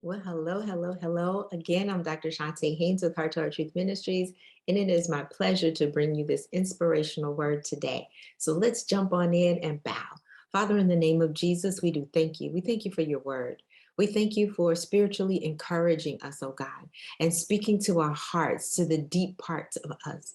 Well, hello, hello, hello. Again, I'm Dr. Chonta Haynes with Heart Truth Ministries, and it is my pleasure to bring you this inspirational word today. So let's jump on in and bow. Father, in the name of Jesus, we do thank you. We thank you for your word. We thank you for spiritually encouraging us, oh God, and speaking to our hearts, to the deep parts of us.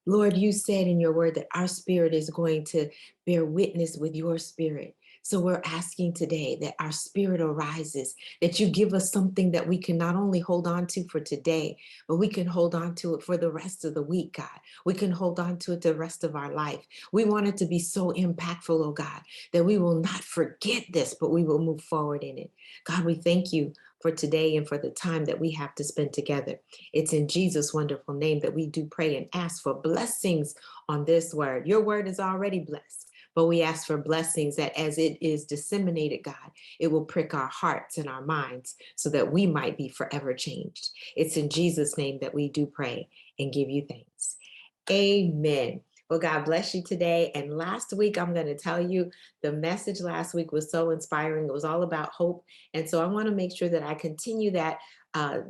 Lord, you said in your word that our spirit is going to bear witness with your spirit. So we're asking today that our spirit arises, that you give us something that we can not only hold on to for today, but we can hold on to it for the rest of the week, God. We can hold on to it the rest of our life. We want it to be so impactful, oh God, that we will not forget this, but we will move forward in it. God, we thank you for today and for the time that we have to spend together. It's in Jesus' wonderful name that we do pray and ask for blessings on this word. Your word is already blessed. But we ask for blessings that as it is disseminated, God, it will prick our hearts and our minds so that we might be forever changed. It's in Jesus' name that we do pray and give you thanks. Amen. Well, God bless you today. And last week, I'm going to tell you the message last week was so inspiring. It was all about hope. And so I want to make sure that I continue that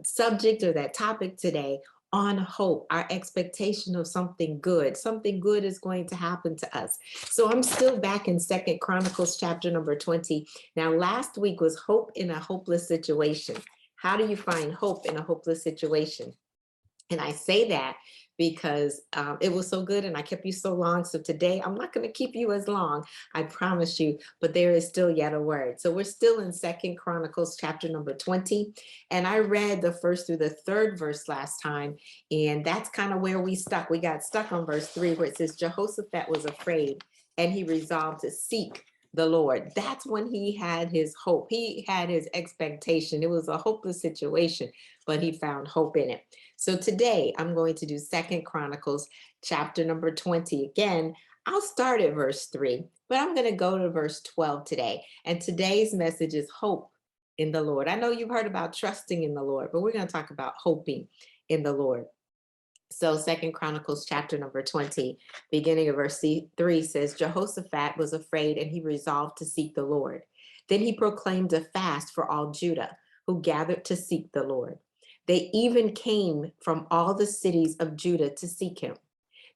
subject or that topic today on hope, our expectation of something good. Something good is going to happen to us. So I'm still back in Second Chronicles chapter number 20. Now, last week was hope in a hopeless situation. How do you find hope in a hopeless situation? And I say that because it was so good and I kept you so long. So today I'm not going to keep you as long, I promise you, but there is still yet a word. So we're still in Second Chronicles chapter number 20. And I read the first through the third verse last time. And that's kind of where we stuck. We got stuck on verse 3 where it says, Jehoshaphat was afraid and he resolved to seek the Lord. That's when he had his hope. He had his expectation. It was a hopeless situation, but he found hope in it. So today I'm going to do Second Chronicles chapter number 20. Again, I'll start at verse 3, but I'm going to go to verse 12 today. And today's message is hope in the Lord. I know you've heard about trusting in the Lord, but we're going to talk about hoping in the Lord. So Second Chronicles chapter number 20, beginning of verse 3 says, Jehoshaphat was afraid and he resolved to seek the Lord. Then he proclaimed a fast for all Judah who gathered to seek the Lord. They even came from all the cities of Judah to seek him.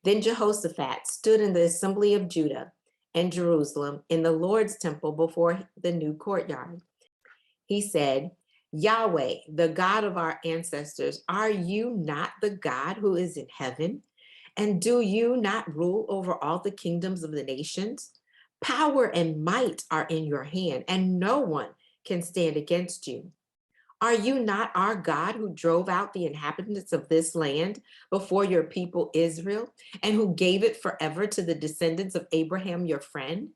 Then Jehoshaphat stood in the assembly of Judah and Jerusalem in the Lord's temple before the new courtyard. He said, Yahweh, the God of our ancestors, are you not the God who is in heaven? And do you not rule over all the kingdoms of the nations? Power and might are in your hand, and no one can stand against you. Are you not our God who drove out the inhabitants of this land before your people Israel, and who gave it forever to the descendants of Abraham, your friend?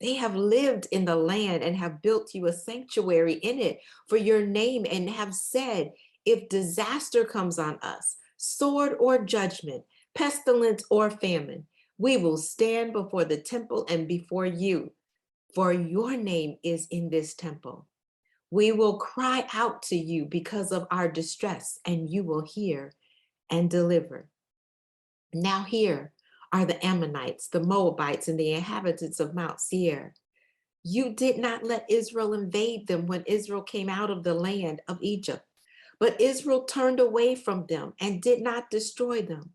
They have lived in the land and have built you a sanctuary in it for your name and have said, if disaster comes on us, sword or judgment, pestilence or famine, we will stand before the temple and before you, for your name is in this temple. We will cry out to you because of our distress, and you will hear and deliver. Now here are the Ammonites, the Moabites, and the inhabitants of Mount Seir. You did not let Israel invade them when Israel came out of the land of Egypt, but Israel turned away from them and did not destroy them.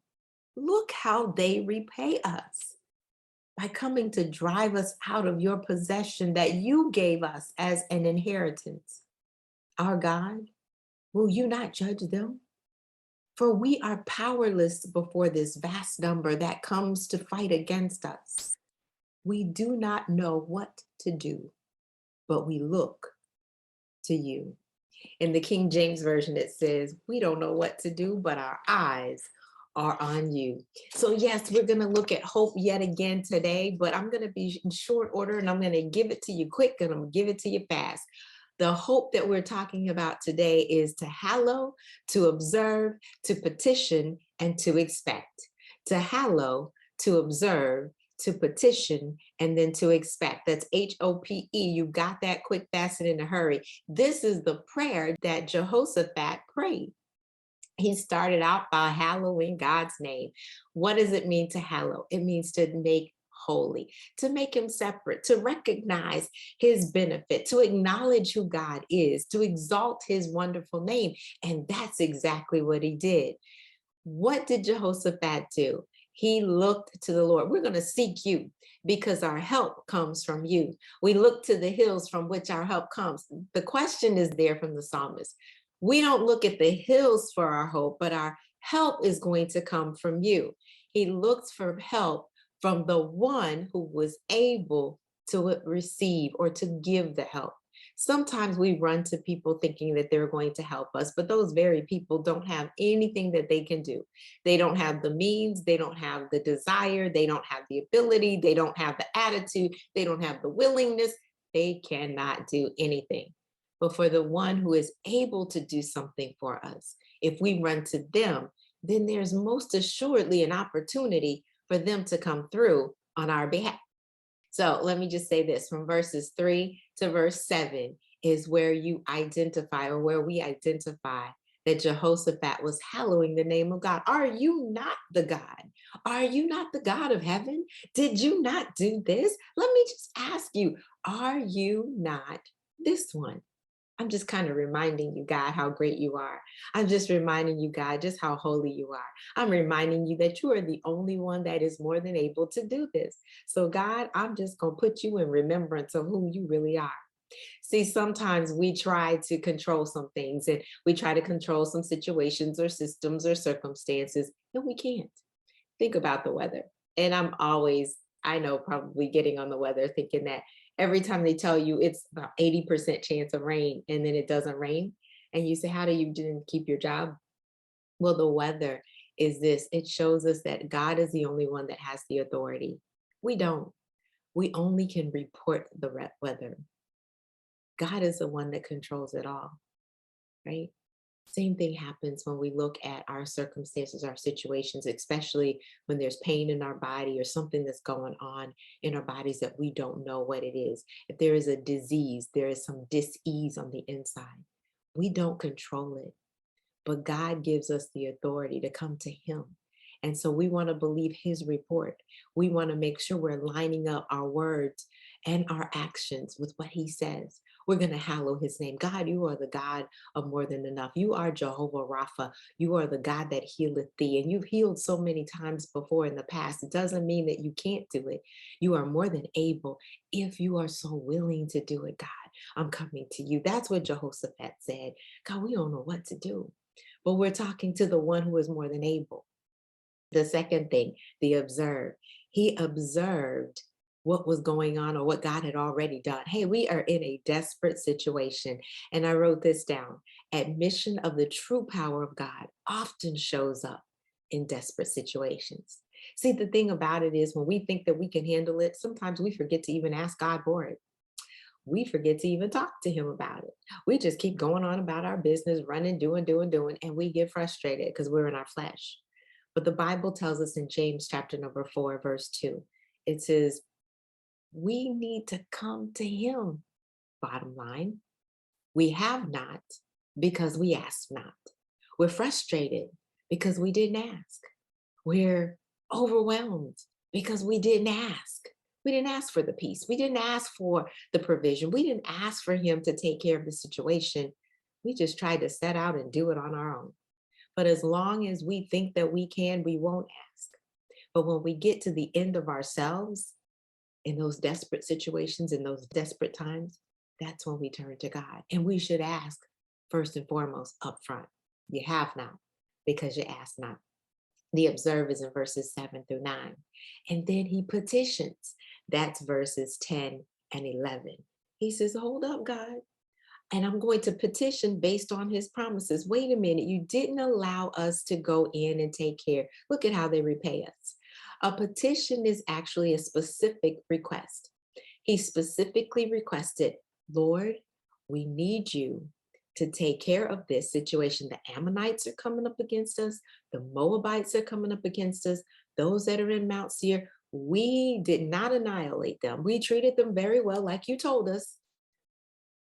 Look how they repay us by coming to drive us out of your possession that you gave us as an inheritance. Our God, will you not judge them? For we are powerless before this vast number that comes to fight against us. We do not know what to do, but we look to you. In the King James Version, it says, we don't know what to do, but our eyes are on you. So yes, we're going to look at hope yet again today, but I'm going to be in short order and I'm going to give it to you quick and I'm going to give it to you fast. The hope that we're talking about today is to hallow, to observe, to petition, and to expect. To hallow, to observe, to petition, and then to expect. That's HOPE. You got that quick, fast, and in a hurry. This is the prayer that Jehoshaphat prayed. He started out by hallowing God's name. What does it mean to hallow? It means to make holy, to make him separate, to recognize his benefit, to acknowledge who God is, to exalt his wonderful name. And that's exactly what he did. What did Jehoshaphat do? He looked to the Lord. We're going to seek you because our help comes from you. We look to the hills from which our help comes. The question is there from the psalmist. We don't look at the hills for our hope, but our help is going to come from you. He looked for help from the one who was able to receive or to give the help. Sometimes we run to people thinking that they're going to help us, but those very people don't have anything that they can do. They don't have the means, they don't have the desire, they don't have the ability, they don't have the attitude, they don't have the willingness. They cannot do anything. But for the one who is able to do something for us, if we run to them, then there's most assuredly an opportunity for them to come through on our behalf. So let me just say this, from verses 3 to verse 7 is where you identify, or where we identify, that Jehoshaphat was hallowing the name of God. Are you not the God? Are you not the God of heaven? Did you not do this? Let me just ask you, are you not this one? I'm just kind of reminding you, God, how great you are. I'm just reminding you, God, just how holy you are. I'm reminding you that you are the only one that is more than able to do this. So, God, I'm just going to put you in remembrance of who you really are. See, sometimes we try to control some things, and we try to control some situations or systems or circumstances, and we can't. Think about the weather. And I'm always, I know, probably getting on the weather thinking that every time they tell you it's about 80% chance of rain and then it doesn't rain, and you say, how do you didn't keep your job? Well, the weather is this. It shows us that God is the only one that has the authority. We don't. We only can report the weather. God is the one that controls it all, right? Same thing happens when we look at our circumstances, our situations, especially when there's pain in our body or something that's going on in our bodies that we don't know what it is. If there is a disease, there is some dis-ease on the inside. We don't control it, but God gives us the authority to come to him. And so we want to believe his report. We want to make sure we're lining up our words and our actions with what he says. We're going to hallow his name. God, you are the God of more than enough. You are Jehovah Rapha. You are the God that healeth thee. And you've healed so many times before in the past. It doesn't mean that you can't do it. You are more than able if you are so willing to do it, God. I'm coming to you. That's what Jehoshaphat said. God, we don't know what to do, but we're talking to the one who is more than able. The second thing, the observe. He observed what was going on or what God had already done. Hey, we are in a desperate situation. And I wrote this down. Admission of the true power of God often shows up in desperate situations. See, the thing about it is when we think that we can handle it, sometimes we forget to even ask God for it. We forget to even talk to him about it. We just keep going on about our business, running, doing, and we get frustrated because we're in our flesh. But the Bible tells us in James chapter number 4, verse 2, it says, we need to come to him. Bottom line, we have not because we ask not. We're frustrated because we didn't ask. We're overwhelmed because we didn't ask. We didn't ask for the peace. We didn't ask for the provision. We didn't ask for him to take care of the situation. We just tried to set out and do it on our own. But as long as we think that we can, we won't ask. But when we get to the end of ourselves in those desperate situations, in those desperate times, that's when we turn to God. And we should ask first and foremost up front. You have not because you ask not. The observe is in verses 7 through 9. And then he petitions. That's verses 10 and 11. He says, hold up, God. And I'm going to petition based on his promises. Wait a minute, you didn't allow us to go in and take care. Look at how they repay us. A petition is actually a specific request. He specifically requested, Lord, we need you to take care of this situation. The Ammonites are coming up against us. The Moabites are coming up against us. Those that are in Mount Seir, we did not annihilate them. We treated them very well, like you told us.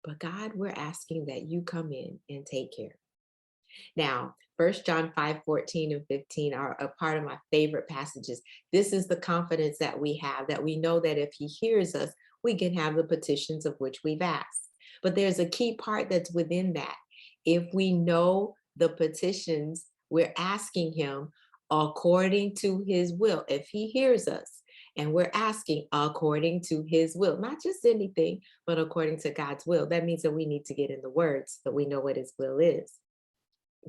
But God, we're asking that you come in and take care. Now, 1 John 5:14 and 15 are a part of my favorite passages. This is the confidence that we have, that we know that if he hears us, we can have the petitions of which we've asked. But there's a key part that's within that. If we know the petitions, we're asking him according to his will. If he hears us and we're asking according to his will, not just anything, but according to God's will, that means that we need to get in the word so that we know what his will is,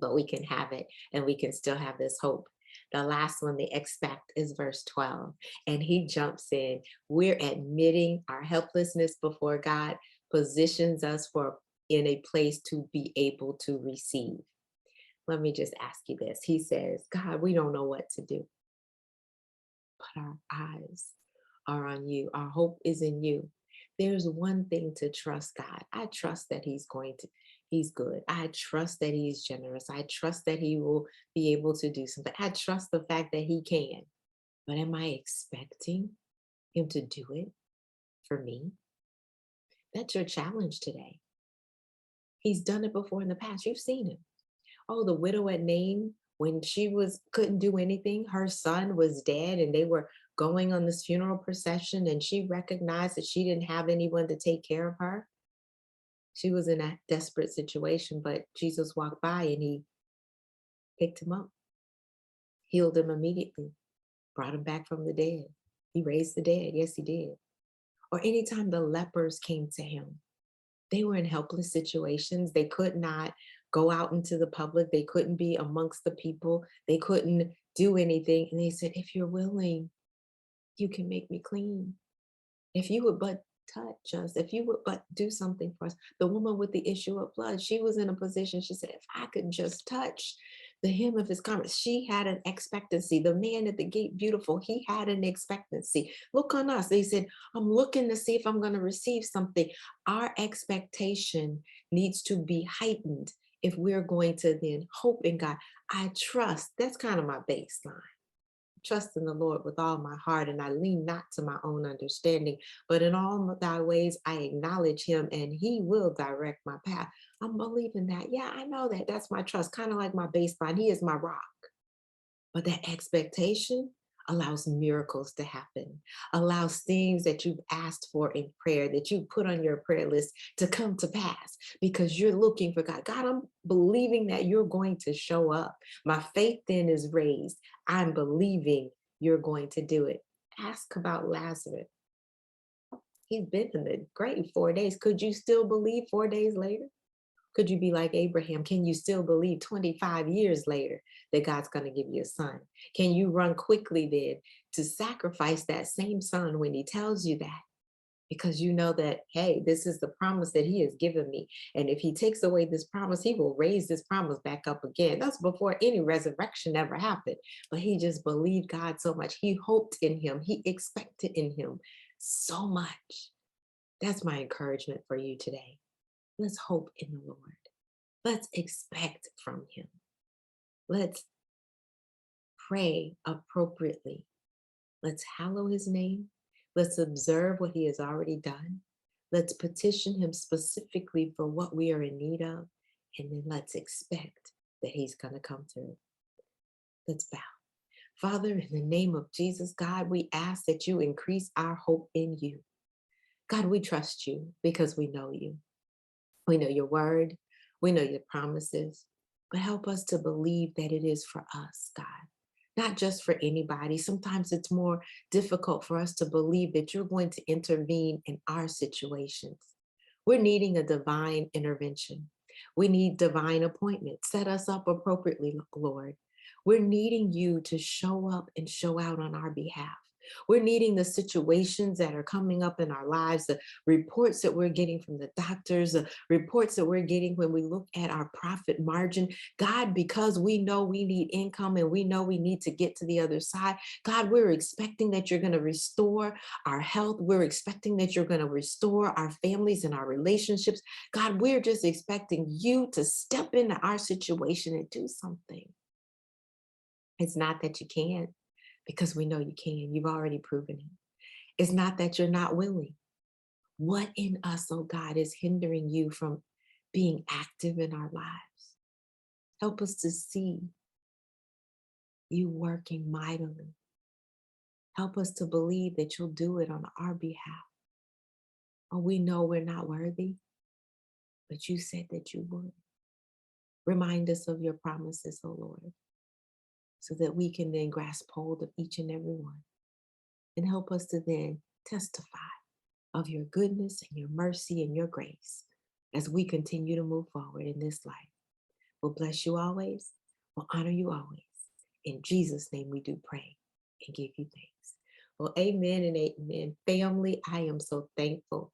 but we can have it and we can still have this hope. The last one, they expect, is verse 12. And he jumps in. We're admitting our helplessness before God positions us for in a place to be able to receive. Let me just ask you this. He says, God, we don't know what to do, but our eyes are on you. Our hope is in you. There's one thing to trust God. I trust that he's good. I trust that he's generous. I trust that he will be able to do something. I trust the fact that he can. But am I expecting him to do it for me? That's your challenge today. He's done it before in the past. You've seen him. Oh, the widow at Nain, when she couldn't do anything, her son was dead and they were going on this funeral procession, and she recognized that she didn't have anyone to take care of her. She was in a desperate situation, but Jesus walked by and he picked him up, healed him immediately, brought him back from the dead. He raised the dead. Yes, he did. Or anytime the lepers came to him, they were in helpless situations. They could not go out into the public. They couldn't be amongst the people. They couldn't do anything. And they said, if you're willing, you can make me clean. If you would but touch us, if you would but do something for us. The woman with the issue of blood, she was in a position, she said, if I could just touch the hem of his garment. She had an expectancy. The man at the gate, beautiful, he had an expectancy. Look on us. They said, I'm looking to see if I'm going to receive something. Our expectation needs to be heightened if we're going to then hope in God. I trust. That's kind of my baseline. Trust in the Lord with all my heart, and I lean not to my own understanding, but in all thy ways I acknowledge him, and he will direct my path. I'm believing that. Yeah, I know that. That's my trust, kind of like my baseline. He is my rock. But that expectation allows miracles to happen, allows things that you've asked for in prayer, that you put on your prayer list, to come to pass because you're looking for God. God, I'm believing that you're going to show up. My faith then is raised. I'm believing you're going to do it. Ask about Lazarus. He's been in the grave 4 days. Could you still believe 4 days later? Could you be like Abraham? Can you still believe 25 years later that God's going to give you a son? Can you run quickly then to sacrifice that same son when he tells you that? Because you know that, hey, this is the promise that he has given me. And if he takes away this promise, he will raise this promise back up again. That's before any resurrection ever happened. But he just believed God so much. He hoped in him. He expected in him so much. That's my encouragement for you today. Let's hope in the Lord. Let's expect from him. Let's pray appropriately. Let's hallow his name. Let's observe what he has already done. Let's petition him specifically for what we are in need of. And then let's expect that he's going to come through. Let's bow. Father, in the name of Jesus, God, we ask that you increase our hope in you. God, we trust you because we know you. We know your word. We know your promises. But help us to believe that it is for us, God, not just for anybody. Sometimes it's more difficult for us to believe that you're going to intervene in our situations. We're needing a divine intervention. We need divine appointment. Set us up appropriately, Lord. We're needing you to show up and show out on our behalf. We're needing the situations that are coming up in our lives, the reports that we're getting from the doctors, the reports that we're getting when we look at our profit margin. God, because we know we need income and we know we need to get to the other side, God, we're expecting that you're going to restore our health. We're expecting that you're going to restore our families and our relationships. God, we're just expecting you to step into our situation and do something. It's not that you can't, because we know you can. You've already proven it. It's not that you're not willing. What in us, oh God, is hindering you from being active in our lives? Help us to see you working mightily. Help us to believe that you'll do it on our behalf. Oh, we know we're not worthy, but you said that you would. Remind us of your promises, oh Lord, so that we can then grasp hold of each and every one. And help us to then testify of your goodness and your mercy and your grace as we continue to move forward in this life. We'll bless you always. We'll honor you always. In Jesus' name we do pray and give you thanks. Well, amen and amen. Family, I am so thankful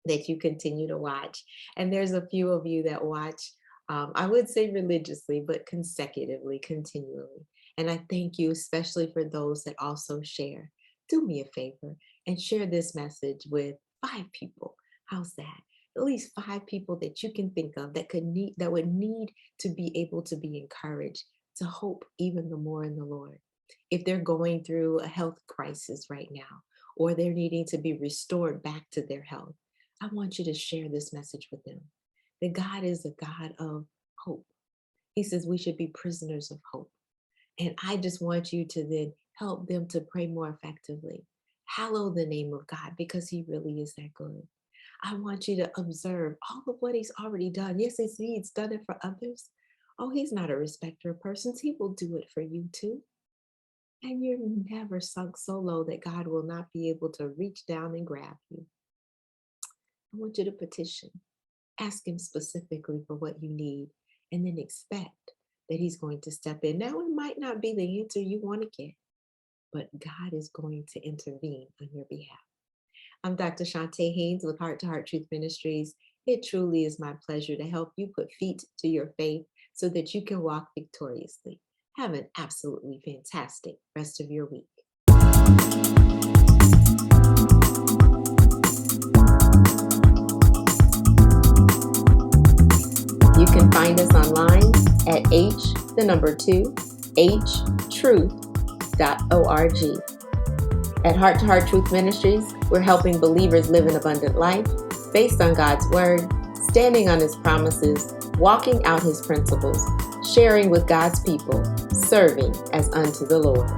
that you continue to watch. And there's a few of you that watch, I would say religiously, but consecutively, continually. And I thank you, especially for those that also share. Do me a favor and share this message with 5 people. How's that? At least 5 people that you can think of that would need to be able to be encouraged to hope even the more in the Lord. If they're going through a health crisis right now, or they're needing to be restored back to their health, I want you to share this message with them. That God is a God of hope. He says we should be prisoners of hope. And I just want you to then help them to pray more effectively. Hallow the name of God because he really is that good. I want you to observe all of what he's already done. Yes, he's done it for others. Oh, he's not a respecter of persons. He will do it for you too. And you're never sunk so low that God will not be able to reach down and grab you. I want you to petition. Ask him specifically for what you need, and then expect that he's going to step in. Now, it might not be the answer you want to get, but God is going to intervene on your behalf. I'm Dr. Chonta Haynes with Heart Truth Ministries. It truly is my pleasure to help you put feet to your faith so that you can walk victoriously. Have an absolutely fantastic rest of your week. You can find us online at htruth.org. At Heart Truth Ministries, we're helping believers live an abundant life based on God's word, standing on his promises, walking out his principles, sharing with God's people, serving as unto the Lord.